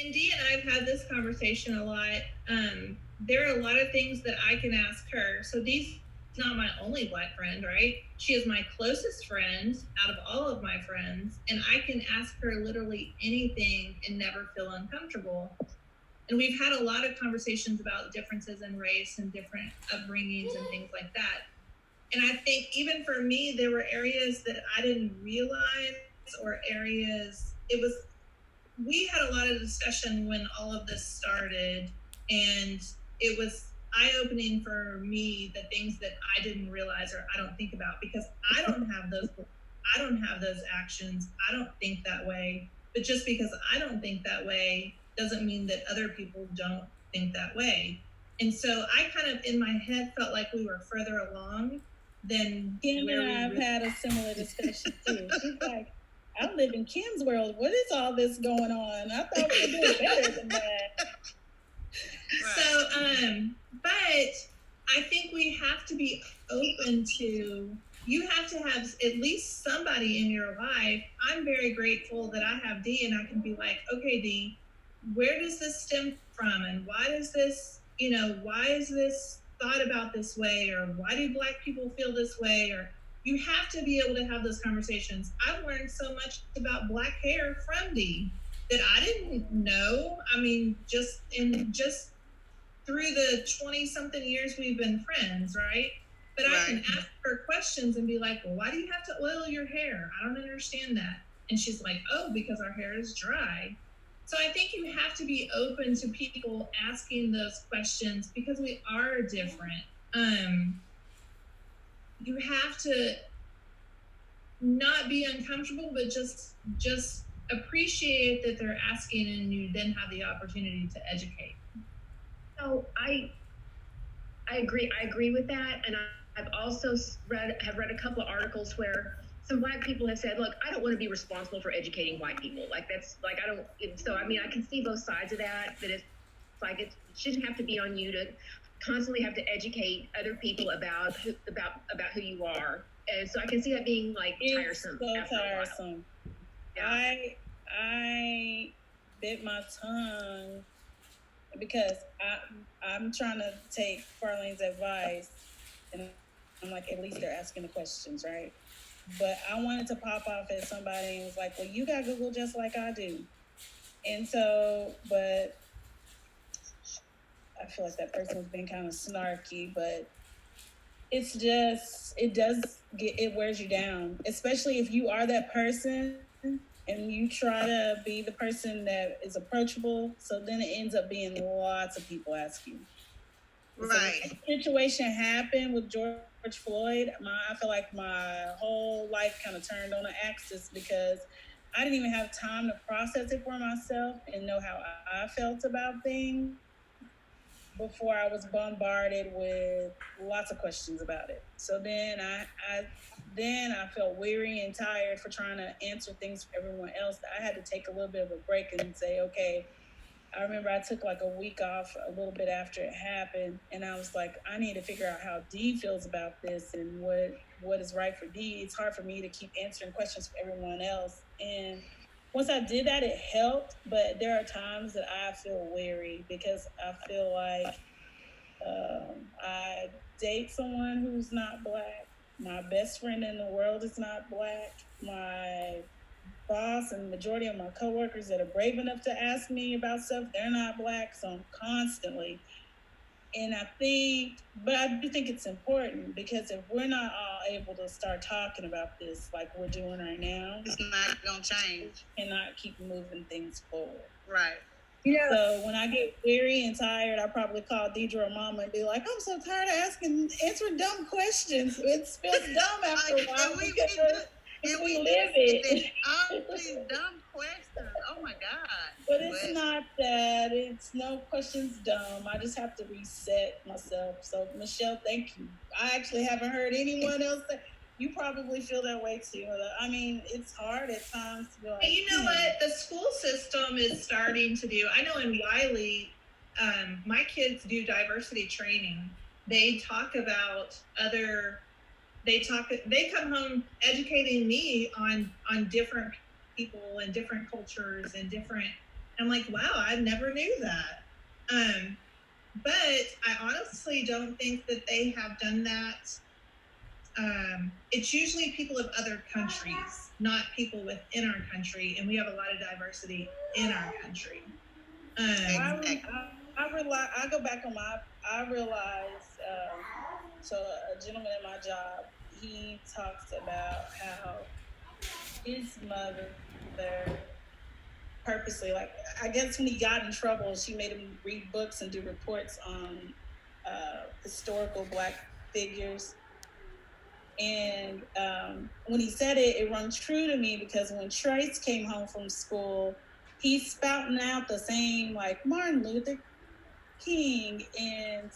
And Dee and I've had this conversation a lot. There are a lot of things that I can ask her. So Dee's not my only Black friend, right? She is my closest friend out of all of my friends, and I can ask her literally anything and never feel uncomfortable. And we've had a lot of conversations about differences in race and different upbringings and things like that. And I think even for me, there were areas that I didn't realize, or areas we had a lot of discussion when all of this started, and it was eye-opening for me, the things that I didn't realize or I don't think about, because I don't have those actions. I don't think that way. But just because I don't think that way doesn't mean that other people don't think that way. And so I kind of in my head felt like we were further along than Kim where and I we have really. had a similar discussion too. She's like, I live in Kim's world. What is all this going on? I thought we were doing better than that. But I think we have to be open to, you have to have at least somebody in your life. I'm very grateful that I have Dee, and I can be like, okay, Dee, where does this stem from? And why does this, why is this thought about this way? Or why do Black people feel this way? Or you have to be able to have those conversations. I've learned so much about Black hair from Dee that I didn't know. I mean, just through the 20 something years we've been friends, right? But I can ask her questions and be like, well, why do you have to oil your hair? I don't understand that. And she's like, oh, because our hair is dry. So I think you have to be open to people asking those questions because we are different. You have to not be uncomfortable, but just appreciate that they're asking, and you then have the opportunity to educate. So I agree. I agree with that, and I've also read a couple of articles where some Black people have said, "Look, I don't want to be responsible for educating white people. Like that's like I don't." So I mean, I can see both sides of that. That it's like it shouldn't have to be on you to constantly have to educate other people about who you are. And so I can see that being like tiresome. So tiresome. Yeah. I bit my tongue because I'm trying to take Farlene's advice, and I'm like, at least they're asking the questions, right? But I wanted to pop off at somebody and was like, well, you got Google just like I do. And so, but I feel like that person was being kind of snarky, but it's just, it wears you down, especially if you are that person and you try to be the person that is approachable. So then it ends up being lots of people asking. Right. So the situation happened with George Floyd. I feel like my whole life kind of turned on an axis because I didn't even have time to process it for myself and know how I felt about things before I was bombarded with lots of questions about it. So then I felt weary and tired for trying to answer things for everyone else. I had to take a little bit of a break and say, okay, I remember I took like a week off a little bit after it happened, and I was like, I need to figure out how Dee feels about this and what is right for Dee. It's hard for me to keep answering questions for everyone else. And once I did that, it helped, but there are times that I feel weary because I feel like I date someone who's not Black. My best friend in the world is not Black. My boss and the majority of my coworkers that are brave enough to ask me about stuff, they're not Black, so I'm constantly. And I do think it's important because if we're not all able to start talking about this like we're doing right now, it's not going to change. And not keep moving things forward. Right. So when I get weary and tired, I probably call Deidre or Mama and be like, I'm so tired of answering dumb questions. It feels dumb after a while. And we live it. All these dumb questions. Oh my God. But it's not that. It's no questions dumb. I just have to reset myself. So Michelle, thank you. I actually haven't heard anyone else say. You probably feel that way too. I mean, it's hard at times to be like, you know what? The school system is starting to do. I know in Wiley, my kids do diversity training. They talk about they come home educating me on different people and different cultures and different I'm like, wow, I never knew that. But I honestly don't think that they have done that. It's usually people of other countries, not people within our country, and we have a lot of diversity in our country. I go back on I realize, so a gentleman at my job, he talks about how his mother purposely, like, I guess when he got in trouble, she made him read books and do reports on historical Black figures. And when he said it, it rung true to me, because when Trace came home from school, he's spouting out the same, like, Martin Luther King and,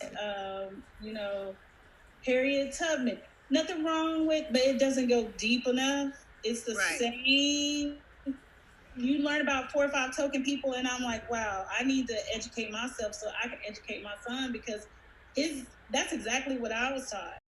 Harriet Tubman. Nothing wrong with, but it doesn't go deep enough. It's the same. You learn about 4 or 5 token people, and I'm like, wow, I need to educate myself so I can educate my son, because that's exactly what I was taught.